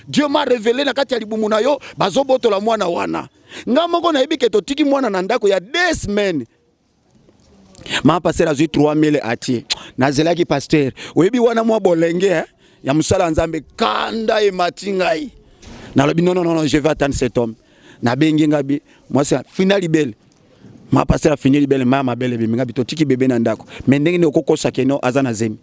Dieu m'a révélé na kati ya libumu na yo bazobotola mwana wana. Nga moko na yebi ke totiki mwana na ndako ya 2 semaines. Ma pasteur azui 3000 atie. Nazelaki pasteur. Oyebi wana mwa bolenge ya musala nzambe kanda e matingai. Na lobi non, je vais attendre cet homme. Na bengi ngabi moi c'est final libelle. Ma pasteur a fini libelle ma belle bebe ngabi totiki bebe na ndako. Mais ndenge ne okokosa keno azana zemi.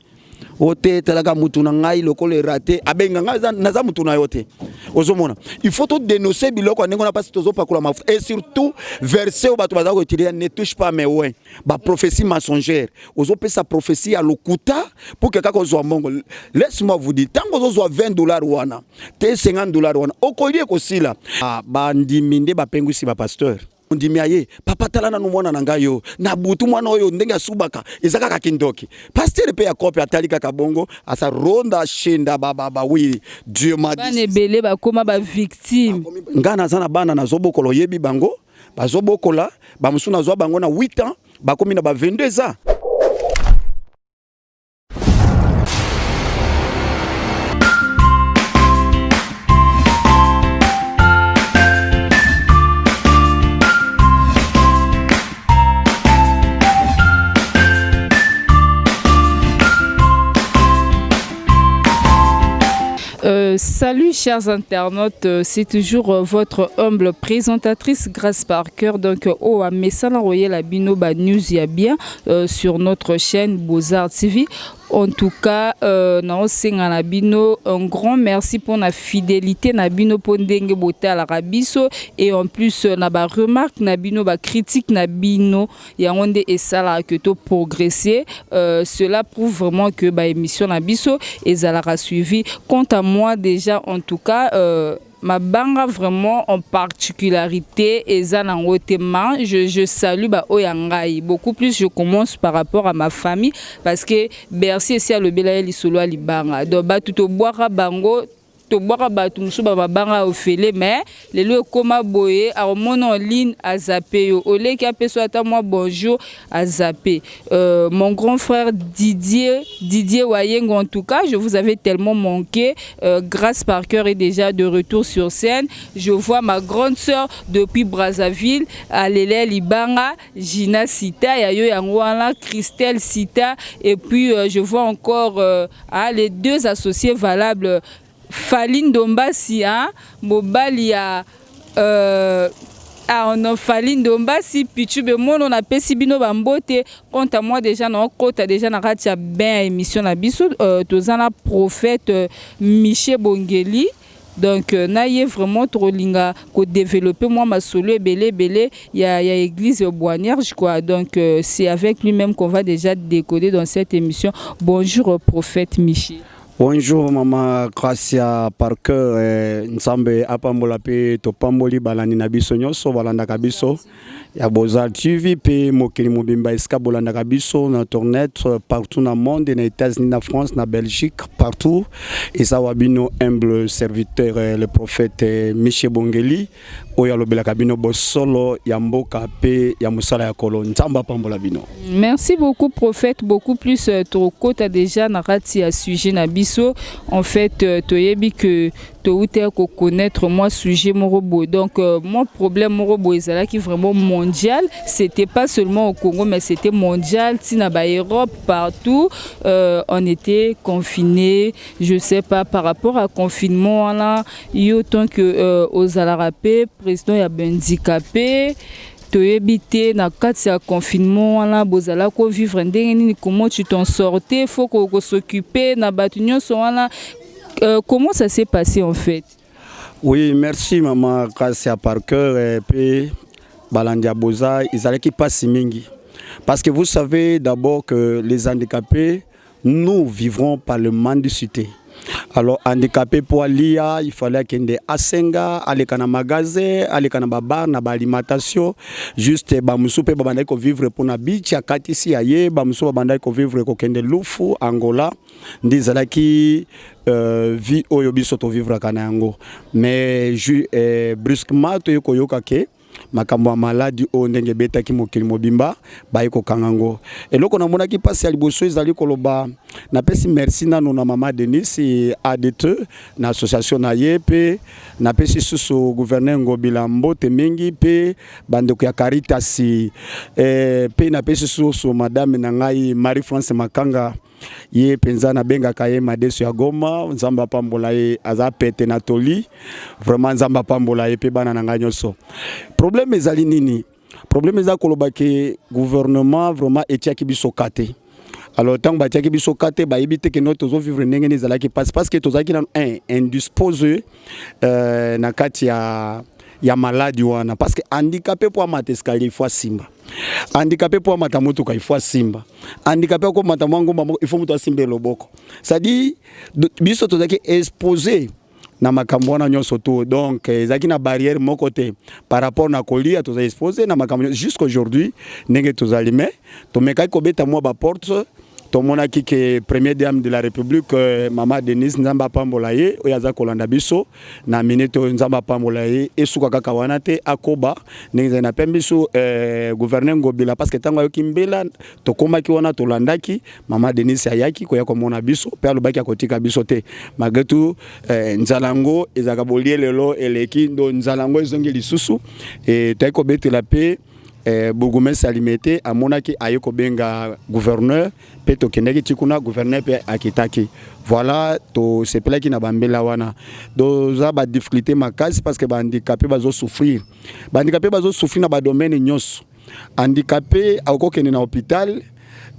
Ote talaka mutu na ngai lokole raté abenga ngaza naza mutu na yote ozomona il faut tout dénoncer biloko ndenge na pasi tozo pakula mafuta et surtout verset au bato bazako utilia ne touche pas mes oins ba prophétie mensongère ozo pesa prophétie à lokuta pour que kako zo mbongo laisse-moi vous dire tango zo $20 wana te $50 wana okolie ko sila ba ndiminde ba pengusi ba pasteur ndimiaye papa talana no mwana nanga yo na butu mwana oyo ndenge asubaka ezaka ka kindoki pasteur pe ya kopi atalika kabongo asa ronda shenda baba oui Dieu m'a dit bane belé ba koma ba victime ngana sana bana na zobokolo yebi bango bazobokola ba musuna zo bango na 8 ans ba komi na ba 22 ans. Salut chers internautes, c'est toujours votre humble présentatrice Grace Parker. Donc à Messala Royal Abino News ya bien sur notre chaîne Beaux-Arts TV. En tout cas, Nabino, un grand merci pour la fidélité Nabino Pondenge Bote à l'Arabiso et en plus naba remarque Nabino ba critique Nabino Yaonde et Sala que to progresser. Cela prouve vraiment que ba émission Nabiso et Zalara suivi. Quant à moi déjà en tout cas ma banga vraiment en particularité et je salue ba oyangai beaucoup plus. Je commence par rapport à ma famille parce que Bercy c'est le belaeli solo ali banga do ba tout boira bango to boira ba tout musuba ba banga ofele mais les lieux comme boye a mon en ligne à zappé au lait qui a fait soit moi bonjour à zappé mon grand frère Didier Wayeng. En tout cas je vous avais tellement manqué. Grace Parker est déjà de retour sur scène. Je vois ma grande sœur depuis Brazzaville Alele Libanga Gina Sita Yayo Yangwana Christelle Sita et puis je vois encore les deux associés valables Faline Dombasi, hein, Mobalia, on a Faline Dombasi, Pichu Bemon, on a Pessibino Bambote. Quant à moi, déjà, on a déjà raté bien émission na biso, tozana prophète Michel Bongeli. Donc, naïe vraiment trop linga ko développer moi ma solo belé il y a église Boignière je crois. Donc, c'est avec lui-même qu'on va déjà décoder dans cette émission. Bonjour prophète Michel. Bonjour Mama Gracia Parker Nzambe apambola pe topamboli balani na biso nyonso balanda kabiso ya Beaux-Arts TV pe mokili mobimba eska bolanda kabiso na tournette partout dans le monde, na États-Unis, na France, na Belgique, partout. Et ça wabino humble serviteur le prophète Michel Bongeli oya lobela kabino bosolo ya mboka pe ya musala ya kolo Nzamba apambola bino. Merci beaucoup prophète, beaucoup plus trop t'as déjà narrati à sujet na biso en fait toyebi que to ko connaître moi sujet morobo. Donc mon problème morobo ezala qui vraiment mondial, c'était pas seulement au Congo mais c'était mondial, tina ba Europe partout on était confinés, je sais pas par rapport à confinement là, il autant que aux alarapé président ya handicapé toyebité na kati ya confinement là bozala ko vivre ndenge nini, comment tu t'en sortais, faut qu'on s'occuper na batunyo so là. Comment ça s'est passé en fait? Oui, merci Maman Gracia Parker et puis Balandia Boza, ils allaient qui passent mingi. Parce que vous savez d'abord que les handicapés, nous vivrons par le mendicité. Alors handicapé pour aller, il fallait qu'il y ait des asenga, aller dans magasin, aller dans bar, na alimentation, juste bamusoupe babandai ko vivre pour na beach, akati si aye, bamusoupe babandai ko vivre ko kende lufu, Angola, ndizala ki vie oyo biso to vivre kana yango. Mais brusquement to yoka ke makambo ya maladi o ndenge betaki mokili mobimba baye ko kangango eloko na mona ki passe ya liboso ezali koloba na pesi merci nanu na mama Denise ADT na association na yepe na pesi susu gouverneur Ngobila Mbote mingi pe bandeko ya Caritas pe na pesi susu madame na ngai Marie France Makanga ye penza na benga kaye madeso ya Goma nzamba pambola ye aza pete na toli vraiment nzamba pambola ye pe bana na ngai nyonso problème ezali nini problème eza koloba ke gouvernement vraiment etiaki biso kate alors tant que tu biso kate ba yibite ke no tozo vivre ndenge ni zalaki parce que tozaki na indisposé na kati ya maladie wana parce que handicapé pour amata escalier fois simba handicapé pour amata motuka il faut simba handicapé ko mata mwango il faut muto simbe loboko ça dit biso tozaki exposé na makambo wana nyonso to donc ezaki na barrière mon côté par rapport na kolia toza exposé na makambo jusqu'aujourd'hui ndenge tozalime to meka ko beta moi ba porte to mona ki ke première dame de la République mama Denise Nzamba Pambola ye oyaza kolanda biso na minute Nzamba Pambola ye esuka kaka wana te akoba ndenge na pembiso gouverneur Ngobila parce que tango yo kimbela to komaki wana to landaki mama Denise ayaki ko ya komona biso pe alobaki akotika biso te malgré tout nzalango ezaka bolie lelo eleki ndo nzalango ezongi lisusu et taiko betela pe Bourgmestre alimete amonaki ayeko benga gouverneur pe to kendeki tikuna gouverneur pe akitaki voilà to sepelaki na bambela wana doza ba difficulté makasi parce que ba handicapé bazo souffrir na ba domaine nyonso handicapé akokende na hôpital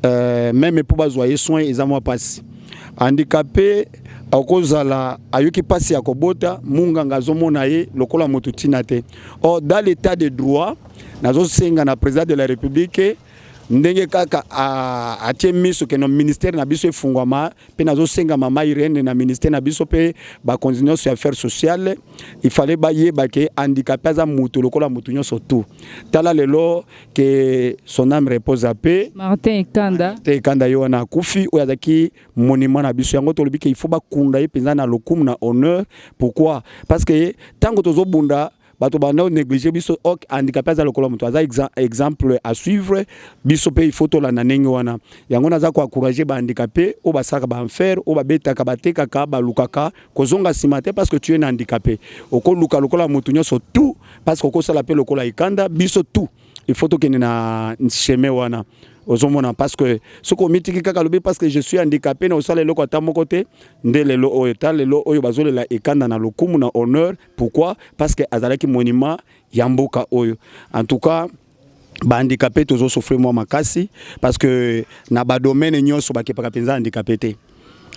même pour bazoyer soins ezamwa passe handicapé akozala ayoki pasi ya kobota munganga azomona ye lokola motutina te or dans l'état de droit nazo senga na président de la République ndenge kaka atie miso ke no ministère na biso efungwama pe nazo senga mama Irene na ministère na biso pe ba continuer sur affaires sociales il fallait baye ba ke handicapé za mutu lokola mutu nyonso tout tala lelo que son âme repose à paix Martin Ekanda yo na kufi oyazaki monument na biso yango to lobi ke il faut ba kunda ye penza na lokumu na honneur pourquoi parce que tango tozo bunda bato bana négliger biso ok handicapé za lokola mutu aza exemple à suivre biso pe il faut to la nanenge wana yango naza ko encourager ba handicapé o basaka ba enfer o ba betaka bateka ka ba lukaka kozonga simate parce que tu es handicapé oko luka lokola mutu nyonso tout parce que ko sala pe lokola Ekanda biso tout il faut to kene na chemin wana ozomona parce que ce comité kaka lobi parce que je suis handicapé na osala lelo kwata moko te nde lelo oyo ta lelo oyo bazolela Ekanda na lokumu na honneur pourquoi parce que azalaki monument ya mboka oyo en tout cas ba handicapé tozo souffrir moi makasi parce que na ba domaine nyonso bakepaka penza handicapé te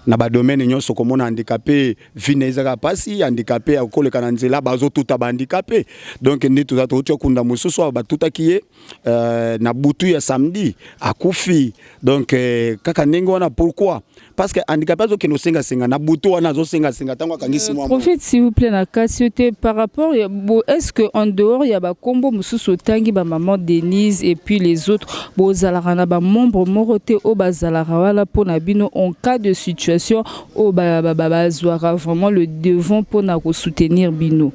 na ba domaine nyonso komona handicapé vinezaka pasi handicapé akoleka na nzela bazo tuta ba handicapé donc ndi tuza to kunda mususu ba tuta kiye na butu ya samedi akufi donc kaka ndenge wana pourquoi parce que handicapé azo keno senga senga na butu wana azo senga senga tango akangisi mwa profite s'il vous plaît na kassioté par rapport est-ce que en dehors il y a ba kombo mususu tangi ba maman Denise et puis les autres bozalaka na ba membre moroté o bazalaka wala pona bino en cas de situation au bazwara vraiment le devant pour soutenir bino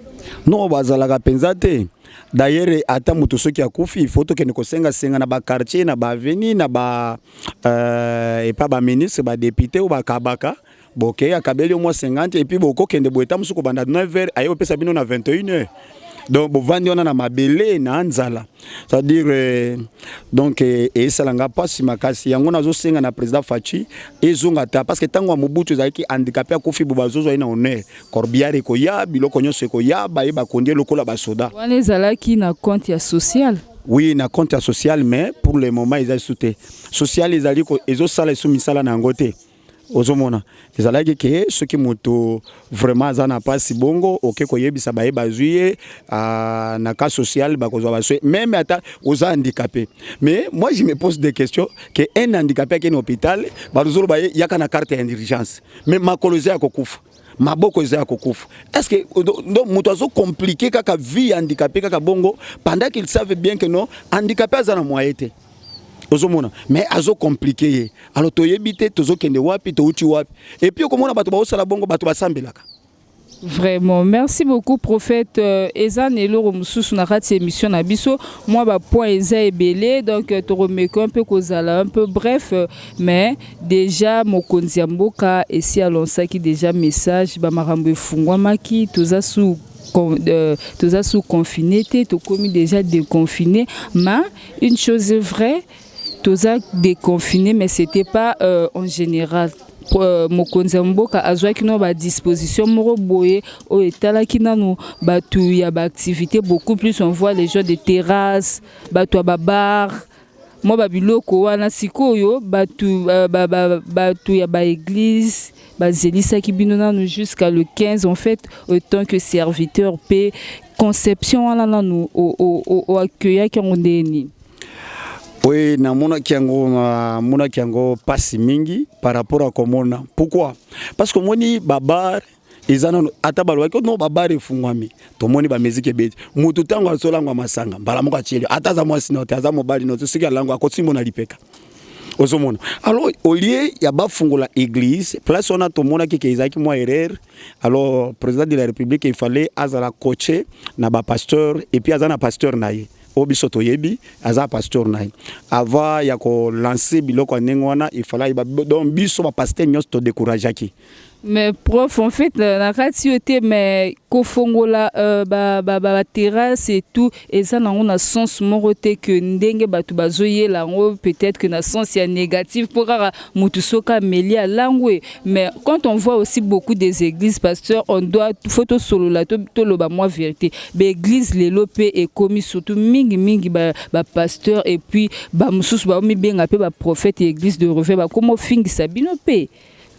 non bazalaka penzate d'ailleurs ata mutu soki akufi il faut to kene ko senga na ba quartier na ba avenue na ba et pas ba ministre ba député ou ba kabaka boke akabeli au moins 50 et puis boko kende boeta musuko banda 9h ayo pesa bino na 21h donc bovandi on na mabele na nzala c'est-à-dire donc et salanga pasi makasi yango nazo senga na président Fachi ezonga ta parce que tango mobutu zaki handicapé akufi bobazozo ina honneur corbiare ko ya biloko nyonso ko ya ba yeba kondie lokola ba soda wana ezalaki na compte ya social oui na compte social mais pour le moment ils a sauté social ezali ko ezo sala sou misala na ngote ozomona ezalaki ke soki moto vraiment azana pasi bongo oke koyebisa baye bazuye na cas social bakozwa baswe même ata aux handicapés mais moi je me pose des questions que un handicapé qui est en hôpital bazolo baye yaka na carte d'urgence mais makoloze akokufa maboko eza kokufa est-ce que donc moto azo compliqué kaka vie handicapé kaka bongo pendant qu'il savait bien que non handicapé azana moyen te ozomona mais azo compliqué alors toyebite tozo kende wapi to uchi wapi et puis komona bato ba osala bongo bato basambelaka Vraiment, merci beaucoup prophète. Eza nelo mususu na kati émission na biso. Moi ba point eza ebele donc to remeko un peu kozala un peu bref mais déjà mokonzi ya mboka esi alonsaki déjà message ba makambo efungwamaki toza sous confiné te commis déjà déconfiné mais une chose est vraie toza déconfiné mais c'était pas en général. Mokonzi ya mboka azwaki no ba disposition moko boye o etalaki nanu batu ya ba activité beaucoup plus on voit les gens de terrasse batu ya ba bar mo ba biloko wana sikoyo batu ya ba église bazelisaki bino nanu jusqu'à le 15 en fait autant que serviteur pe conception wana nanu o accueillaki ndeni. Oui, mona kiango pasi mingi par rapport à komona. Pourquoi? Parce que moni babar izana ata balwaki no babar efungwami. To moni ba musique beti. Mutu tango asolangwa masanga. Mbala moka cheli. Ata za mwasi note, aza mobali note, sika lango akotsimbo na lipeka. Osomona. Alors au lieu ya ba fungola église, place on a to mona ki ezaki moi erreur. Alors président de la République il fallait azala coacher na ba pasteur et puis azana pasteur naye. Obiso toyebi aza pasteur naye avant ya ko lancer biloko nengwana il fallait donc biso ba pasteur nyos to décourageaki. Mais prof en fait la radio était mais kofongola ba terrasse et tout et ça on a sens moroté que ndenge batu bazoye la peut-être que na sens ya négatif pour mutusoka melia langwe mais quand on voit aussi beaucoup des églises pasteurs on doit photo solo la to loba moi vérité l'église les lopé et commis surtout mingi ba pasteur et puis ba mususu ba mi benga pe ba prophète et église de revers ba comment fingi sabino pe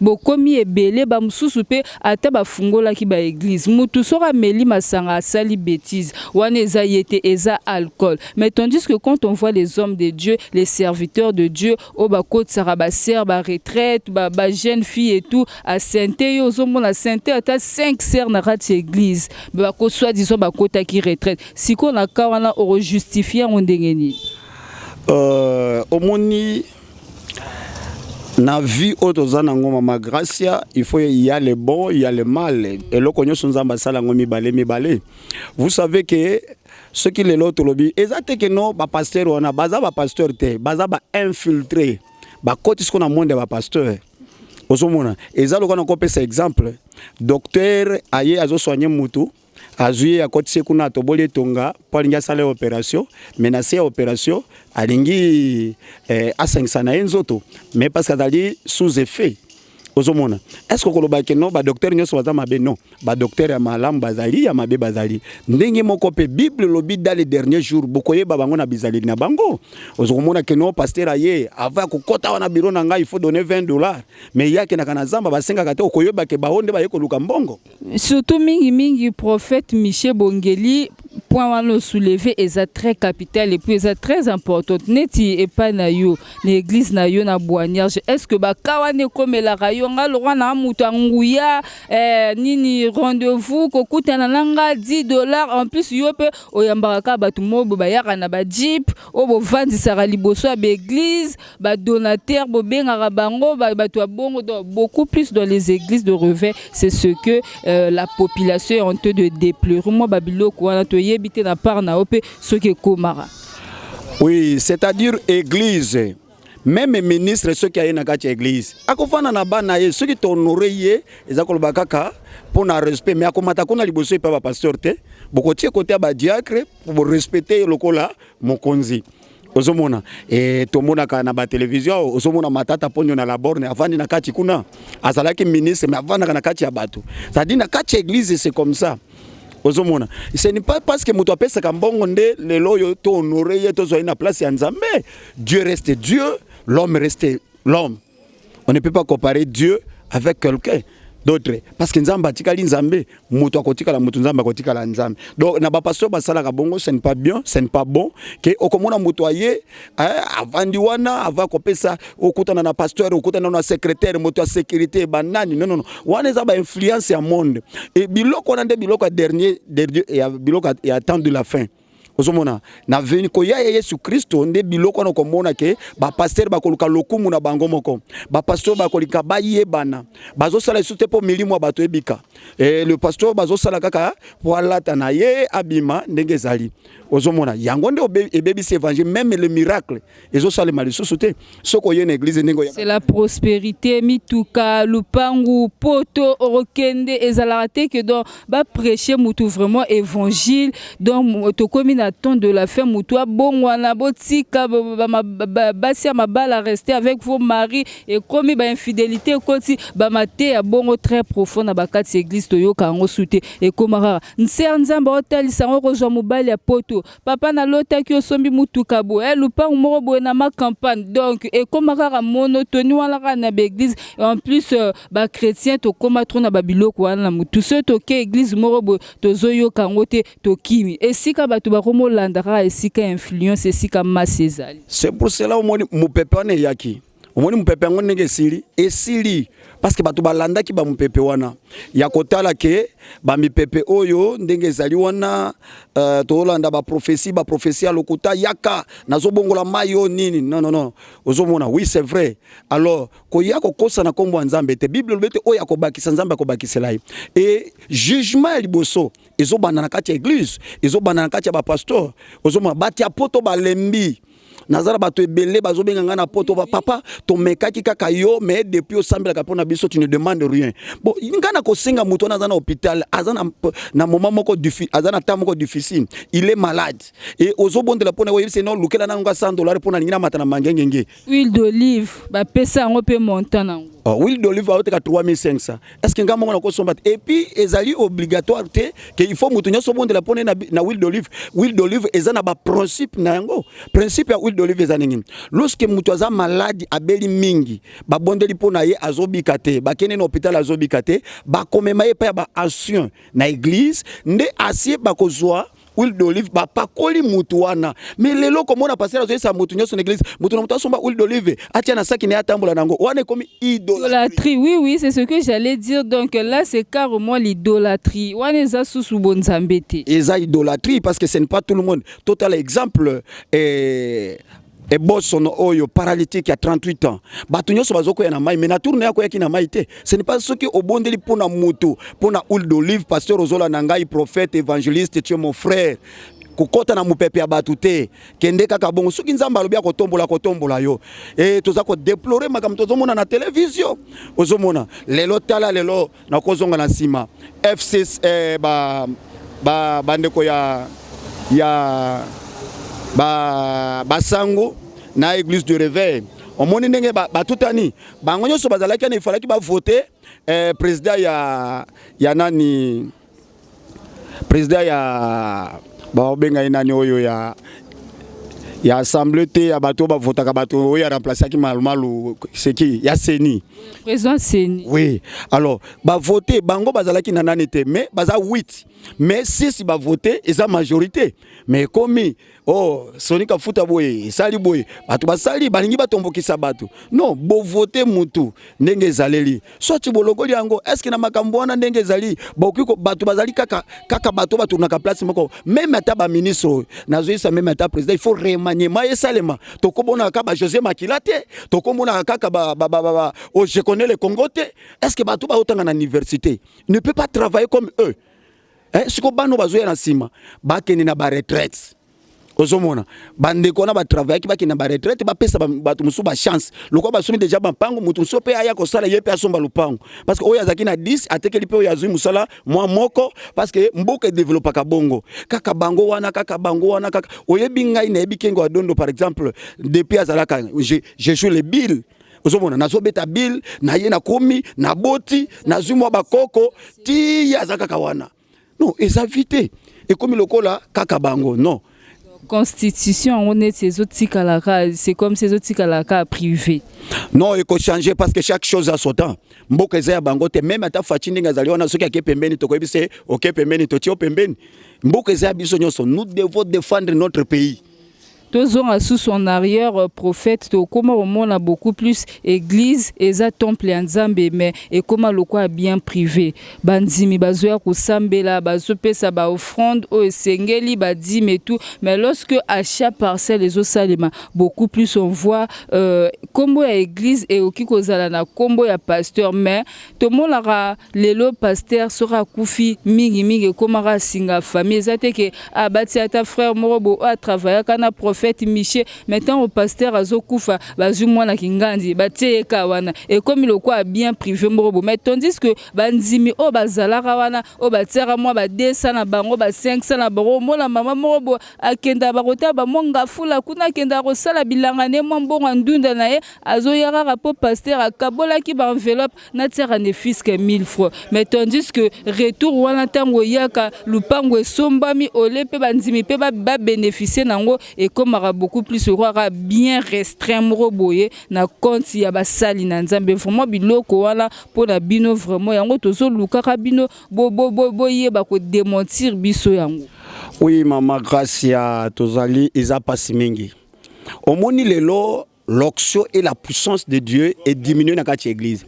bokomi ebele ba mususu pe ata ba fungola ki ba église mutu sora meli masanga sali bêtise wana eza yete eza alcool mais tandis que quand on voit les hommes de Dieu les serviteurs de Dieu o ba kotsara ba sœur ba retraite ba jeune fille et tout à sainteté yo zo mona sainteté ata 5 sœurs na rat église ba ko soit disons ba kota ki retraite siko na ka wana o justifier ondengeni omoni na vie otozana ngoma ma gracia il faut il y a le bon il y a le mal et le konyo sonzamba sala ngomi balé vous savez que ce qui les l'autre lobby exacte que non ba pasteur on a baza ba pasteur te baza ba infiltré ba côté ce qu'on a monde ba pasteur osomona ezalo kana ko pesa exemple docteur aye azo soigner mutu azuye ya koti sekuna tobole tonga polinga sale opération menacer opération alingi a5 na enzoto mais parce que dali sous effet ozomona est-ce que koloba ke non ba docteur nyoso baza mabe non ba docteur ya malam bazali ya mabe bazali ndenge moko pe bible lobi dans les derniers jours bokoye babango na bizali na bango ozomona ke non pasteur aye avant ko kota wana biro na ngai il faut donner $20 mais yake na kana zamba basenga kate okoyeba ke baonde ba yeko luka mbongo surtout mingi prophète Michel Bongeli point wana soulever est très capital et puis est très important neti et pas na yo l'église na yo na boignage est-ce que ba kawane comme la rayo nga lo wana mutu nguya nini rendez-vous kokutana nanga $10 en plus yo pe oyambaka ka batu mobo ba yaka na ba jeep o bo vandi sara liboso ya église ba donateur bo benga bango batu abongo beaucoup plus dans les églises de revers c'est ce que la population est en train de déplorer moi babiloko wana to yebite na part na ope ce que komara. Oui, c'est-à-dire église. Même ministre ceux qui a na kati église. Akofana na bana ye ceux qui t'honorer ye ezakoloba kaka pour na respect mais akomata kuna liboso pa ba pasteur te. Bokotie côté ba diacre pour respecter lokola mokonzi. Ozomona et tomona ka na ba télévision ozomona matata ponyo na la borne avandi na kati kuna azalaki ministre mais avanda na kati ya bato. Ça dit na kati église c'est comme ça. Ozomona ce n'est pas parce que mutu apesa kambongo nde lelo yo to honorer ye to zo na place ya Nzambe. Dieu reste Dieu, l'homme reste l'homme. On ne peut pas comparer Dieu avec quelqu'un d'autre parce que Nzambe atikali Nzambe mutu akotikala mutu Nzambe akotikala Nzambe. Donc na ba pasteur basala ka bongo ce n'est pas bien, ce n'est pas bon que okomona mutu aye avandi wana ava kopesa okutana na pasteur okutana na secrétaire mutu a sécurité banani non wana za ba influence ya monde et biloko na nde biloko dernier et biloko ya temps de la fin. ozomona na veni ko ya Yesu Kristo nde biloko na komona ke ba pasteur ba koluka lokumu na bango moko ba pasteur ba kolika ba yebana bazo sala sute po milimo bato ebika le pasteur bazo sala kaka wala na ye abima ndenge zali ozomona yango nde ebebisi évangile même le miracle ezo sala malisusu te soko ye na église ndenge c'est la prospérité mituka lupangu poto orokende ezala te que donc ba prêcher mutu vraiment évangile donc to komi na temps de la fin mutu abongwana botika basi ya mabala rester avec vos maris et komi ba infidélité koti ba maté ya bongo très profond na bakati église to yoka ngo sute et komara nser nzamba otalisa ngo kozwa mobali ya poto papa na lota ki osombi mutuka bo lupangu moko bo na ma campagne donc et komara monotonie wala na église en plus ba chrétien to koma trop na babiloko wana mutu so to ke église moko bo to zoyoka ngo te to kimi esika bato ba komo landara esika influence esika masezali c'est pour cela omoni mupepe wana yaki omoni mupepe ngo ndenge esili parce que bato balandaki ba mupepe wana ya kotala ke ba mipepe oyo ndenge ezali wana to olanda ba prophétie lokuta yaka nazobongola mayo nini non ozomona oui c'est vrai alors ko yako kosa na kombo nzambe te bible lobete oyo akobakisa nzambe akobakisela et jugement liboso ezobana na kati ya église ezobana na kati ya ba pasteur ozomona batia poto balembi nazara bato ebele bazobenga nga na poto papa to mekaki kaka yo mais depuis osambela kapona biso tu ne demandes rien bon ngana ko senga muto na zana hôpital azana na moment moko azana temps moko difficile il est malade et ozobondela pona yo c'est non lukela na nga $100 pona ngina matana mangengenge huile d'olive ba pesa ngo pe montant nango huile d'olive a oteka 3500 est-ce que ngamo na ko somba et puis ezali obligatoire te que il faut muto nyoso bondela pona na huile d'olive ezana ba principe na yango principe ya d'olive ezaningini lorsque mutu aza malade abeli mingi babondeli pona ye azobika te bakene na hôpital azobika te bakomema ye pa ya ba ancien na église nde asie bakozwa huile d'olive bapakoli mutu wana mais lelo komona passer azoyesa mutu nyoso na église mutu na mutu asomba huile d'olive atia na saki na atambola nango wana komi idolâtrie oui c'est ce que j'allais dire donc là c'est carrément l'idolâtrie wana eza susu bonzambe te eza idolâtrie parce que ce n'est pas tout le monde total exemple et bosono oyo paralytique à 38 ans bato nyoso bazoko ya na mai mais na tourne yako yaki na mai te ce n'est pas ce qui obondeli pona mutu pona huile d'olive pasteur ozola na ngai prophète évangéliste tu es mon frère kokota na mupepe ya batu te kende kaka bongo soki nzamba alobi kotombola yo et toza ko déplorer makambo tozomona na télévision ozomona lelo tala lelo na kozonga na sima F6 bandeko ya basango na église de réveil omoni ndenge batutani bango nyonso bazalaki na ifalaki ba voter président ya nani président ya benga nani oyo ya assemblée te ya bato ba votaka bato oyo ya remplacer ki malumalu c'est qui ya Seni président Seni oui alors ba voter bango bazalaki na nani te mais baza 8 mais 6 ba voter eza majorité mais komi oh sonika futa boye sali boye bato basali balingi batombokisa bato non bo voter mutu ndenge ezaleli soti bolokoli yango est-ce que na makambo wana ndenge ezali bokiko bato bazali kaka bato na ka place moko même ata ba ministre nazoisa même ata président il faut remaniement et salema tokobona ka ba José Makila te tokomona kaka oh je connais le Congo te est-ce que bato ba otanga na université ne peut pas travailler comme eux siko bano bazoya na sima bakeni na ba retraite ozomona bandeko na ba travail ki bakeni na ba retraite ba pesa bato musu ba chance lokwa basumi déjà ba mpango mutu so pe aya ko sala yepe asomba lupango parce que oya zaki na 10 atekeli pe oya zui musala mwa moko parce que mboka développer ka bongo kaka bango wana kaka oyebi ngai na ebikengo adondo par exemple depuis azalaka je joue les billes ozomona nazobeta bill na ye na komi na boti na zui mwa bakoko ti ya zakaka wana non ezavité et comme lokola kaka bango non constitution on est ces autres tikalaka c'est comme ces autres tikalaka privé non il faut changer parce que chaque chose a son temps mboka za bango te même ata fachi ndinga zali wana soki ake pembeni to koyebise OK pembeni to tio pembeni mboka za biso nyonso nous devons défendre notre pays tozonga sous son arrière prophète to koma on a beaucoup plus église eza temple ya Nzambe mais et koma lokwa bien privé banzimi bazoya kusambela bazopesa ba offrande o esengeli badime et tout mais lorsque à chaque parcelle les osalema beaucoup plus on voit kombo ya église et okikozala na kombo ya pasteur mais to monaka lelo pasteur sera kufi mingi komara singa famille ezate ke abati ata frère morobo a travailler kana prophète Michel maintenant au pasteur azokufa bazu mwana kingandi batie kawana et comme le quoi bien privé morobo mais tandis que banzimi o bazalaka wana o batiaka mwa ba 200 na bango ba 500 na bango mona mama morobo akenda bakota ba monga fula kuna kenda ko sala bilanga ne mbongo ndunda na ye azoyaka rapo pasteur akabola ki ba enveloppe na tira ne fisque 1000 francs mais tandis que retour wana tango yaka lupango esombami olepe banzimi pe ba bénéficier nango et comme beaucoup plus roi bien restreint moroboye na compte ya basali na Nzambe vraiment biloko wana pour la bino vraiment yango tozo lukaka bino boye ba ko démentir biso yango. Oui mama Gracia tozali eza pasi mingi omoni lelo l'onction et la puissance de Dieu est diminuée dans cette église.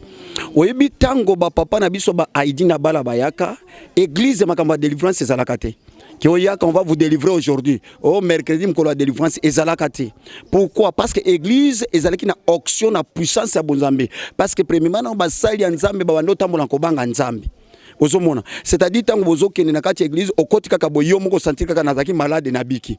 Oyebi tango ba papa na biso ba aidi na bala bayaka église makamba délivrance ezalakate. Qui on va vous délivrer aujourd'hui. Au mercredi mkolo délivrance ezalakate. Pourquoi? Parce que église ezalaki na onction na puissance ya Nzambe. Parce que premièrement na basali ya Nzambe ba ndo tambola kobanga Nzambe. Ozomona. C'est-à-dire tango bozokene na kati église okoti kaka boyo moko sentir kaka nazaki malade na biki.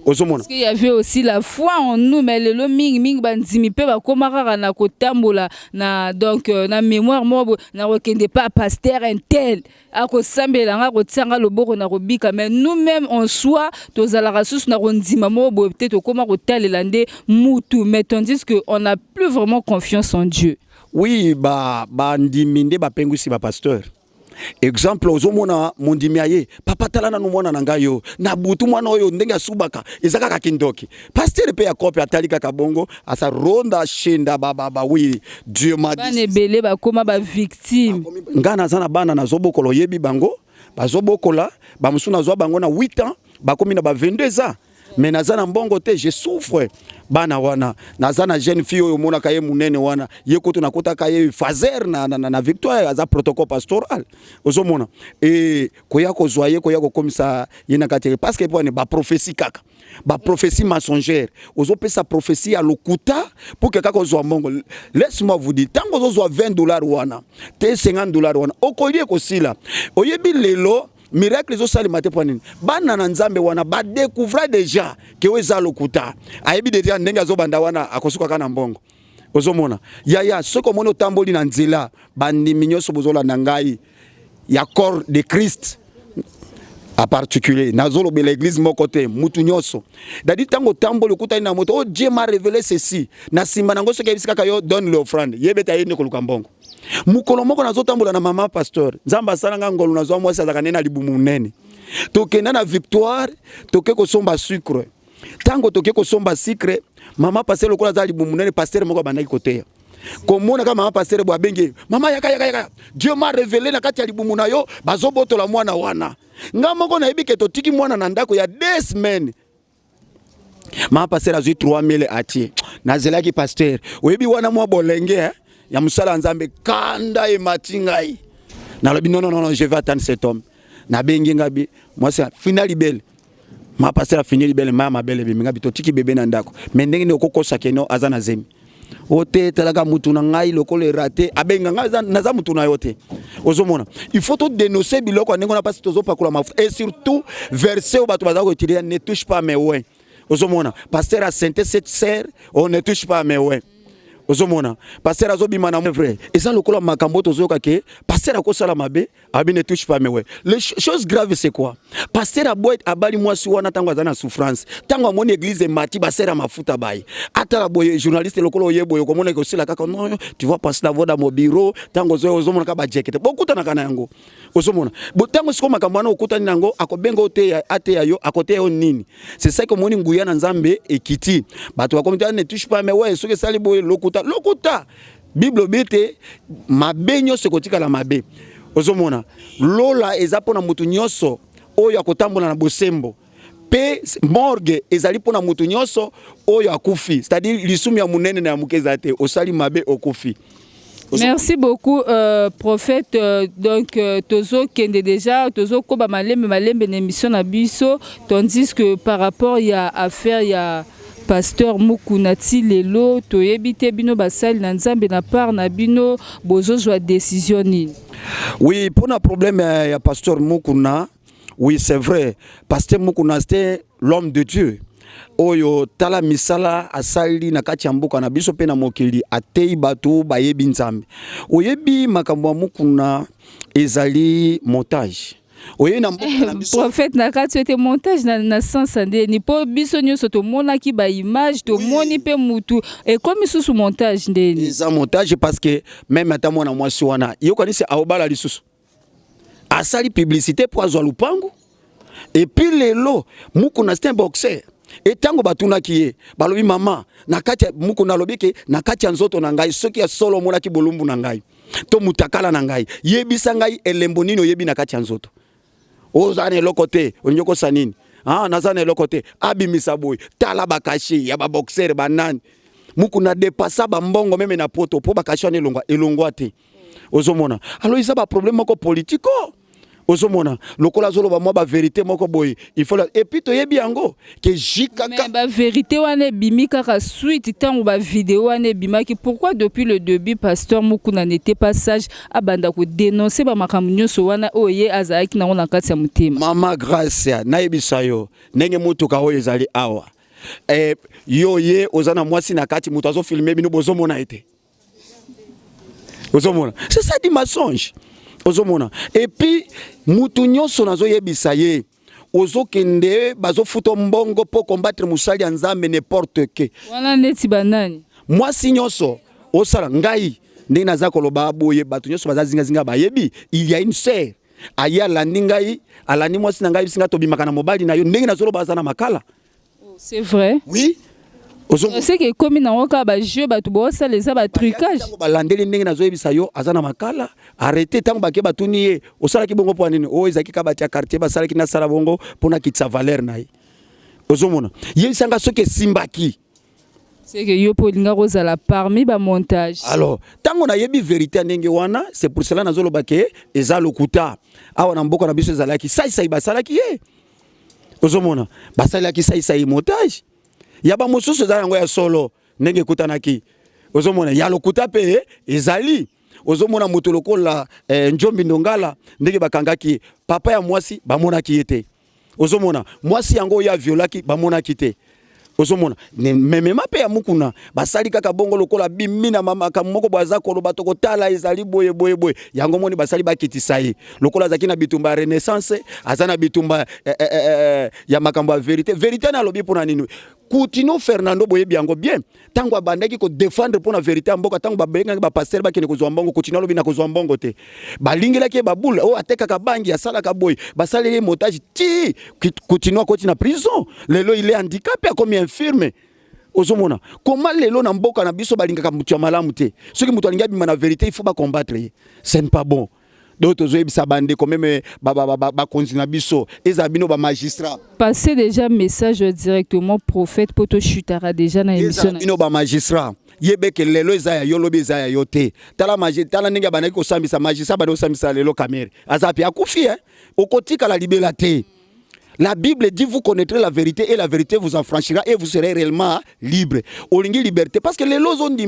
Parce qu'il y avait aussi la foi en nous, mais le ming banzimi pe ba komara na kotambola na donc na mémoire moi na rekende pas pasteur un tel a ko sambela nga ko tsanga loboko na robika mais nous-mêmes en soi tozala rasus na rondima mo peut-être comment ko talelande mutu mais tandis que on n'a plus vraiment confiance en Dieu. Oui ba ndiminde ba pengusi ba pasteur. Exemple ozomona mondimiaye papa talana no mwana nangayo na butu mwana oyo ndenge asubaka ezaka kakindoki pasteur pe ya kopi atalika kabongo asa ronda shenda baba oui Dieu m'a dit bane belé ba koma ba victime ngana zana bana na zobokolo yebi bango bazobokola ba musuna zo bango na 8 ans bakomi na ba 22 ans mais nazana mbongo te je souffre bana wana nazana jeune fille oyo mona kaye munene wana yeko to nakota kaye fazer na victoire aza protocole pastoral ozomona et koya ko zoyer koya ko komisa yena katere parce que pour ne ba prophétie kaka ba prophétie mensongère ozopesa prophétie à lokuta pour que kaka ozwa mbongo laisse-moi vous dire tango ozwa $20 wana te $50 wana okolie ko sila oyebi lelo miracle zo sali mate pour nini bana na Nzambe wana ba découvrir déjà que weza lokuta ayebi déjà ndenga zo banda wana akosuka kana mbongo ozomona ya soko mono tamboli na nzela bandi minyoso bozola na ngai ya corps de Christ en particulier nazolo be l'église mon côté mutu nyoso dadi tango tamboli kuta ina moto oh Dieu m'a révélé ceci na simba nango soka bisika kayo donne l'offrande yebeta yene koluka mbongo mukolo moko nazotambola na mama pasteur Nzamba salanga ngolo nazo mwasi azaka nena libumu nene tokenda na victoire toke ko somba sucre tango toke ko somba sucre mama pasteur lokola za libumu nene pasteur moko bandaki koteya komona kama mama pasteur bo abenge mama yaka Dieu m'a révélé na kati ya libumu na yo bazobotola mwana wana nga moko na yebike totiki mwana na ndako ya 2 semaines mama pasteur azui 3000 atie nazelaki pasteur oyebi wana mwa bolenge ya musala Nzambe kanda e matingai na lobi non je vais attendre cet homme na bengi ngabi moi c'est finali belle ma passer la finali belle mama belle bi ngabi totiki bebe na ndako mais ndenge ne okokosa keno azana zemi ote talaka mutu na ngai lokolo raté abenga ngaza naza mutu na yote ozomona il faut tout dénoncer biloko ndenge na pasi tozo pakula mafu et surtout verset au bato bazako tirer ne touche pas mes ouais ozomona pasteur a sainté cette sœur on ne touche pas mes ouais ozomona pasteur azobima na vrai eza lokola makambo tozoyoka ke pasteur akosala mabe abi ne touche pas mais ouais les choses graves c'est quoi pasteur aboy abali mwasi wana tango azana souffrance tango amoni église mati basera mafuta bayi ata boye journaliste lokolo yeboye komona ko sila kaka non tu vois passer la voix dans mon bureau tango ozomona ka ba jekete bokuta na kana yango ozomona botango siko makambo wana okuta nango akobenga ote ate yo akote yo nini c'est ça que moni nguya na Nzambe ekiti bato bakomita ne touche pas mais ouais soki sali boye lokuta Bible bete mabe nyonso kotika la mabe ozomona lola eza pona mutu nyonso oyo akotambola na bosembo pe morgue ezali pona mutu nyonso oyo akufi, c'est-à-dire lisumi ya munene na ya mukeza te osali mabe okufi. Merci beaucoup, prophète. Donc, Tozo Kende déjà, Tozo Koba Malembe une émission na biso, tandis que par rapport il y a affaire, il y a pasteur Mukunati lelo, toyebite bino basali na nzambe na part na bino bozo jwa décision nini. Oui, pour un problème il y a pasteur Mukuna, oui c'est vrai, pasteur Mukuna c'était l'homme de Dieu. Oyo tala misala asali na kati ya mboka na biso pe na mokili atei batu bayebi nzambe. Oyebi makambo ya Mukuna ezali montage. Oye na mboka na biso prophète na kati ete montage na sens ande ni po biso nyonso to mona ki ba image to moni pe mutu et comme sous montage ndeni. Eza montage parce que même ata mona mwasi wana yokanisi aobala lisusu. Asali publicité pour azwa lupango. Et puis lelo Mukuna c'est un boxeur. Et tango batuna kiye balobi mama na kati Mukuna lobike na kati ya nzoto na ngai soki ya solo mona ki bolumbu na ngai to mutakala na ngai yebisa ngai elembo nini oyebi na kati ya nzoto ozane lokote onyoko sanini nazane lokote abimisa boy tala bakashi ya ba boxer banani Mukuna depassa ba mbongo meme na poto po bakashi ane elongwa te ozomona alors isa ba problème ko politiko ozomona lokola zolo ba mwa ba vérité moko boy il faut et puis to yebi yango que jikaka ba vérité wane bimika ka suite tango ba vidéo wane bimaki pourquoi depuis le début pasteur Mukuna n'était pas sage abanda ko dénoncer ba makambo nyonso wana oye azaki na ona kati ya mutima mama Gracia na yebisa yo ndenge mutu ka oyo ezali awa yo ye ozana mwasi na kati mutu azo filmer bino bozomona ete ozomona c'est ça du mensonge ozomona et puis mutu nyonso nazo yebisa ye ozo kende bazo futo mbongo po combattre musali ya nzambe n'importe que wana neti banani mwasi nyonso osala ngai ndenge naza koloba boye batu nyonso baza zinga bayebi il y a une sœur aya landi ngai alandi mwasi na ngai bisinga tobimaka na mobali na yo ndenge nazolo baza na makala. C'est vrai. Oui. C'est que comme na oka ba jeu ba to bossa les ba trucage. Ba landeli ndenge nazo yebisa yo azana makala arrêter tango ba ke batuni ye osala ki bongo po nini o ezaki ka batia quartier ba sala ki na sala bongo pona kitsa valeur na ye. Ozomona. Yebisanga soke simbaki. C'est que yo polinga kozala parmi ba montage. Alors, tango na yebi vérité ndenge wana, c'est pour cela nazolo bake eza lokuta. Awa na mboko na biso ezalaki sai basalaki ye. Ozomona. Basalaki sai montage. Yaba mosusu za yango ya solo ndenge kutanaki ozomona ya lokuta pe ezali ozomona moto lokola Njombi Ndongala ndenge bakangaki papa ya mwasi bamonaki yete ozomona mwasi yango ya violaki bamonaki te ozomona memema pe ya Mukuna basali kaka bongo lokola bimina mama kamoko baza koloba to kotala ezali boye yango moni basali bakitisa ye lokola zaki na bitumba renaissance azana bitumba ya makambo ya vérité na lobi pona nini Coutinho Fernando boye biango bien tango abandaki ko défendre pour la vérité mboka tango babenga ba pasteur bakene ko zwambongo Coutinho lobi na ko zwambongo te balingela ke babula o ateka ka bangi asala ka boy basali montage ti Coutinho ko na prison lelo il est handicapé comme infirme ozomona comment lelo na mboka na biso balinga ka mutu ya malamu te soki mutu alinga bima na vérité il faut ba combattre c'est pas bon d'autres zoebisa bande quand même ba konzina biso ezabino ba magistrat passer déjà message directement prophète poto chutara déjà na émission ezabino ba magistrat yebeke lelo ezaya yo lobi ezaya yo te tala tala ndenge banaki ko sambisa magistrat bado sambisa lelo kamere azapi akufi okotika la libela te. La Bible dit vous connaîtrez la vérité et la vérité vous affranchira et vous serez réellement libre. Olingi liberté parce que les lois ont dit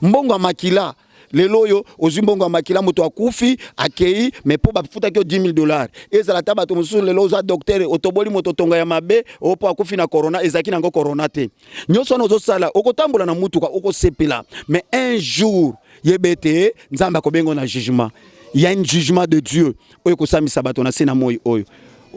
mbongo makila les loyo ozimbongo makila moto akufi akei mais po bafuta ki $10,000 ezala tabato musu les lois docteur otoboli moto tonga ya mabe opo akufi na corona ezaki nango corona te nyoso nozo sala okotambola na mutuka okosepela mais un jour yebete nzamba ko bengo na jugement il y a un jugement de Dieu oyo kosamisa bato na sena moyi oyo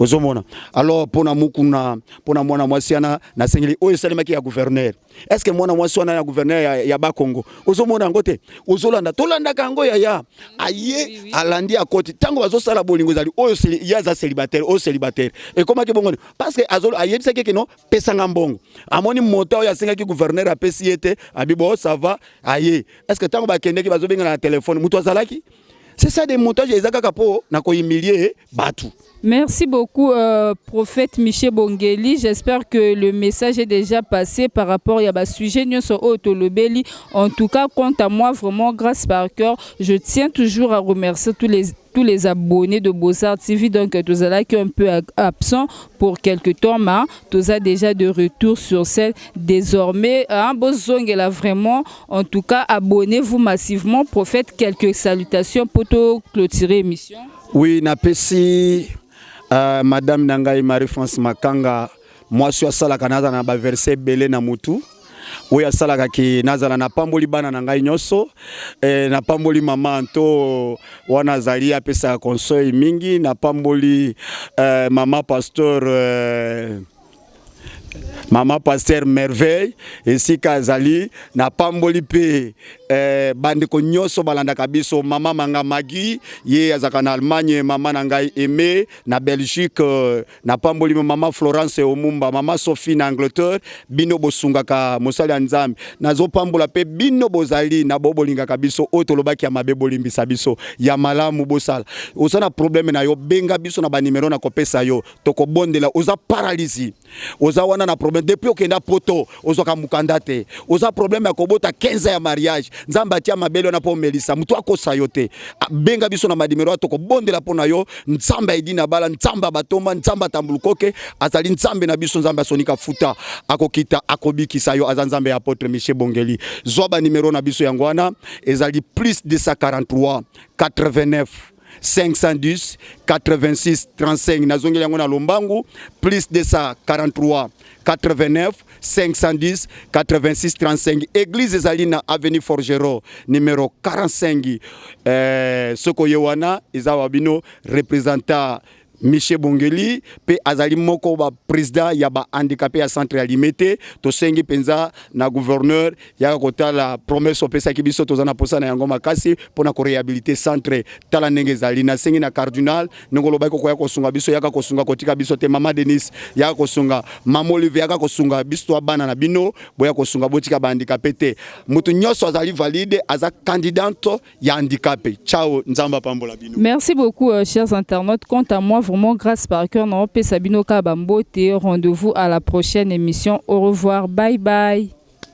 ozomona alors pona Mukuna pona mwana mwasi ana na sengeli oyo salimaki ya gouverneur est-ce que mwana mwasi wana ya gouverneur ya ba Congo ozomona ngote ozolanda tolanda kango ya aye alandi akoti tango bazosala bolingo zali oyo yaza célibataire oyo célibataire et comment ke bongo parce que azolo ayebisa ke no pesanga mbongo amoni moto oyo asengaki gouverneur apesi yete abibo ça va aye est-ce que tango bakendeki bazobenga na téléphone muto azalaki C'est ça des montages ezaka po na ko humilier batu. Merci beaucoup, prophète Michel Bongeli. J'espère que le message est déjà passé par rapport à sujet Otolobeli. En tout cas, quant à moi, vraiment, grâce par cœur, je tiens toujours à remercier tous les abonnés de Beaux-Arts TV. Donc, tous là qui sont un peu absents pour quelques temps, mais tous a déjà de retour sur scène. Désormais, un beau zong là vraiment. En tout cas, abonnez-vous massivement. Prophète, quelques salutations pour clôturer l'émission. Oui, napesi Madame Nangai Marie-France Makanga, moi je suis salaka naza na ba verset belé na mutu. Oui, salaka ki nazala na pamboli bana nangai nyoso, na pamboli mama anto wana zali apesa conseil mingi, na pamboli mama pasteur Merveille esi kazali na pamboli pe bandeko nyoso balanda kabiso mama manga Magi ye azaka na Allemagne, mama nangai Aimé na Belgique, na pamboli mama Florence Omumba, mama Sophie na Angleterre, bino bosungaka mosali ya Nzambe nazo pambola pe bino bozali na bobolinga kabiso otolobaki ya mabe bolimbisa biso ya malamu bosala osana problème na yo benga biso na ba numéro na kopesa yo toko bondela oza paralysie oza wana na problème depuis okenda poto ozoka mukanda te oza problème ya kobota 15 ya mariage Nzambe atia mabelo na po melisa mutu akosa yo te benga biso na madimero toko bondela pona yo Nzambe idina bala Nzambe batoma Nzambe tambulukoke azali Nzambe na biso Nzambe asonika futa akokita akobikisa yo aza Nzambe ya apôtre Michel Bongeli zoba numéro na biso yangwana ezali plus 243 89 510 86 35 nazongeli yango na lombangu plus 243 89 510 86 35 église ezalina avenue Forgeron numéro 45 soko yewana ezawabino représentant Michel Bongeli pe azali moko ba président ya ba handicapé ya centre ya Limete to sengi penza na gouverneur ya kotala promesse opesa kibiso tozana posa na yango makasi pona ko réhabiliter centre tala ndenge ezali na sengi na cardinal ngolo ba ko ya kosunga biso ya kosunga kotika biso te mama Denise ya kosunga mama Olivier ya kosunga biso bana na bino boya kosunga botika ba handicapé te mutu nyoso azali valide aza candidat ya handicapé. Ciao, Nzamba pambola bino. Merci beaucoup, chers internautes. Quant à moi, vraiment grâce par cœur, non, Sabino Kabambo, rendez-vous à la prochaine émission. Au revoir, bye bye.